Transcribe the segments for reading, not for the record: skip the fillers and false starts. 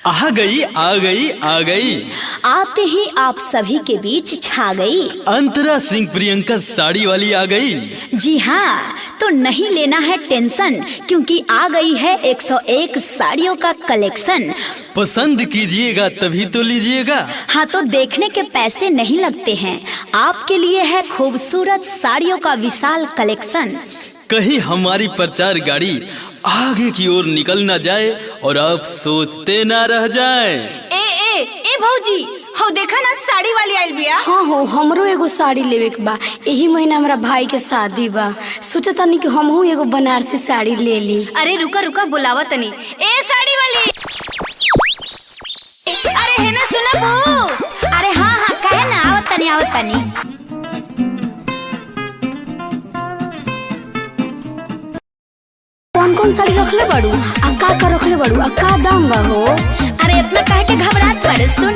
आ गई आ गई आ गई, आते ही आप सभी के बीच छा गई। अंतरा सिंह प्रियंका साड़ी वाली आ गई। जी हाँ, तो नहीं लेना है टेंशन, क्योंकि आ गई है 101 साड़ियों का कलेक्शन। पसंद कीजिएगा तभी तो लीजिएगा। हाँ, तो देखने के पैसे नहीं लगते हैं, आपके लिए है खूबसूरत साड़ियों का विशाल कलेक्शन। कहीं हमारी प्रचार गाड़ी आगे की ओर निकल ना जाए और आप सोचते ना रह जाए। ए भौजी, हो देखा ना साड़ी वाली आइल बिया। हाँ हो, हमरो एगो साड़ी लेवे के बा। यही महीना हमरा भाई के शादी बा, सोचा तनी कि हमहू एगो बनारसी साड़ी ले ली। अरे रुका रुका, बुलावा तनी। ए साड़ी वाली, अरे है ना, सुना बहू। अरे हाँ हाँ, कहे ना, आवत तनी आवत तनी। कौन कौन साड़ी रखले बाड़ू, आ का रखले बाड़ू, आ का दाम बा हो? अरे इतना कहे के घबरात पड़े, सुन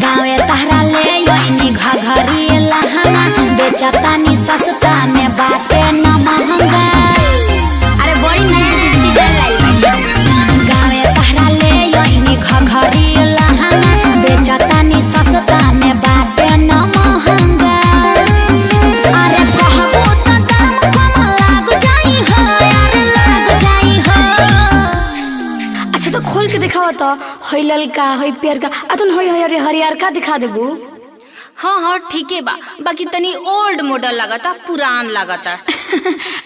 गाँवे तहरा ले योइनी घघरी लहंगा, बेचतानी सस्ता में बाटे न महंगा। अरे बड़ी नया नया डिजाइन लाई बानी। गाँवे तहरा ले योइनी घघरी लहंगा, बेचतानी सस्ता में बाटे न महंगा। अरे कहबो तो दाम कम लाग जाई हो, यार लाग जाई हो। अच्छा तो खोल के दिखावा तो, हई ललका हई पियर का, अतन हई हई हरियर का दिखा देबू। हाँ हाँ ठीक है बा, बाकी तनी ओल्ड मॉडल लगाता, पुरान लगाता।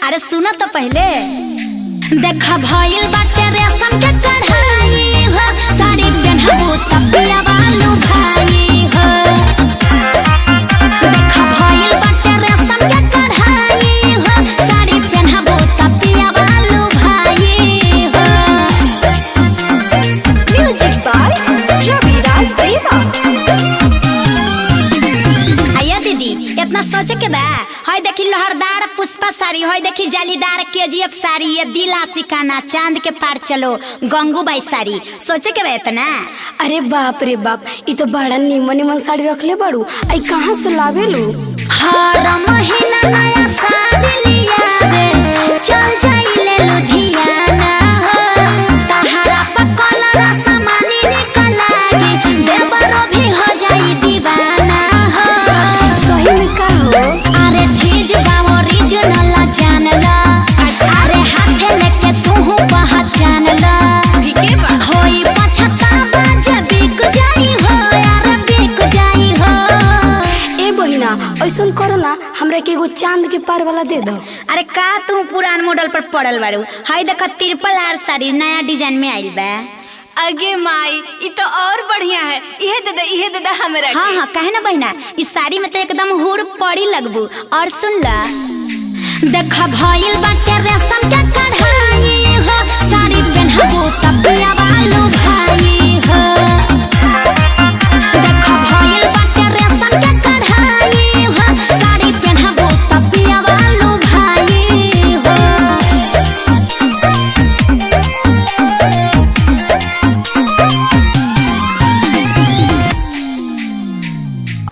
अरे सुना तो पहले, देखा भइल बाटे रेशम के कढ़ाई हो, साड़ी पहनबू तब पिया बालू भाई हो। देखा भइल बाटे रेशम के कढ़ाई हो, साड़ी पहनबू तब पिया बालू भाई हो। म्यूजिक बाय रविराज देवा। इतना सोचे के बा, हई देखी लहरदार पुष्पा साड़ी, हई देखी जालीदार केजीएफ साड़ी, ये दिल आशिकाना चांद के पार चलो गंगूबाई साड़ी, सोचे के बा इतना। अरे बाप रे बाप, ई तो बड़ा निमन निमन साड़ी रखले बाड़ू। आई कहाँ से लावेलू? हर महीना नया साड़ी लिया दे, चल जाइले लुधियाना हो, तहरा पर कलर सामानी निकल लागी, देवरो भी हो जाई दीवाना हो। सही में का हो? अरे चीज बा ओरिजिनल जान ला, अरे हाथे लेके तू पहचान ला। ठीक है बा, होई पछतावा जब बिक जाई हो, यार बिक जाई हो। ए बहिना, ऐसन करो ना, हमरा के एगो चांद के पार वाला दे दो। अरे का तू पुरान मॉडल पर पड़ल बाड़ू, हई देख ट्रिपल आर साड़ी नया डिजाइन में आइल बा। अगे माई, ई तो और बढ़िया है। इहे दे दे हमरा के। हाँ हाँ, कहे ना बहिना, इस साड़ी में तो एकदम हुर पड़ी लगबू। और सुन ला, देखा भइल बाटे रेशम के कढ़ाई हो, साड़ी पहनबू तब पिया बालू भाई हो। देखा भइल बाटे रेशम के कढ़ाई हो, साड़ी पहनबू तब पिया बालू भाई हो।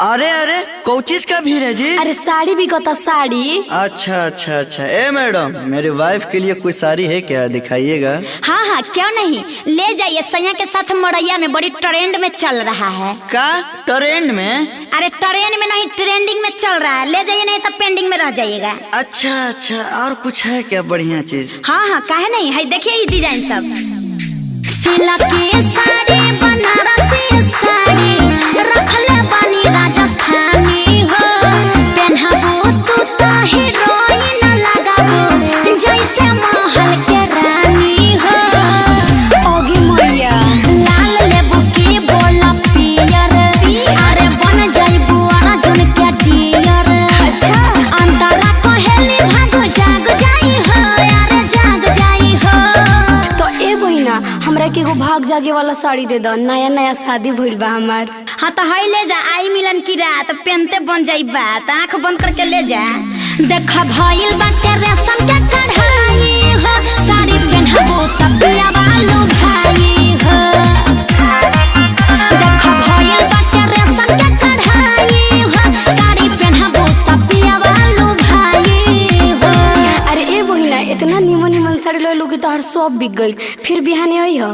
अरे अरे कोचिस का भीड़ है जी? अरे साड़ी भी कहता साड़ी। अच्छा अच्छा अच्छा। ए मैडम, मेरी वाइफ के लिए कोई साड़ी है क्या, दिखाइएगा। हाँ हाँ, क्यों नहीं, ले जाइए। सैया के साथ मड़ैया में बड़ी ट्रेंड में चल रहा है। का ट्रेंड में? अरे ट्रेंड में नहीं, ट्रेंडिंग में चल रहा है, ले जाइए, नहीं तो पेंडिंग में रह जाइएगा। अच्छा अच्छा, और कुछ है क्या बढ़िया चीज? हाँ हाँ, काहे नहीं है, देखिए ये डिजाइन सब। सिल्क की साड़ी, बनारसी साड़ी, रखले बानी राजस्थानी हो, पहनबू तू तो हीरोइन लगाबू, जैसे महल के रानी हो। ओगी मैया, लाल लेबू की बोला पियर, अरे बन जाइबू अर्जुन के डियर। अच्छा अंतरा कहेली भागो जाग जाई हो, यार जाग जाई हो। तो ए बहिना, हमरा के एगो भाग जागे वाला साड़ी दे दो, नया नया शादी भइल बा हमार। हाँ तो हई ले जा, आई मिलन की रात पहनते बन जाई बात, आँख बंद करके ले जा। देखा भइल बाटे रेशम के कढ़ाई हो, साड़ी पहनबू तब पिया बालू भाई हो। देखा भइल बाटे रेशम के कढ़ाई हो, साड़ी पहनबू तब पिया बालू भाई हो। अरे ए बहिना, इतना निमन निमन साड़ी ले लू कि तोहर सब बिक गइल, फिर बिहाने आई हो।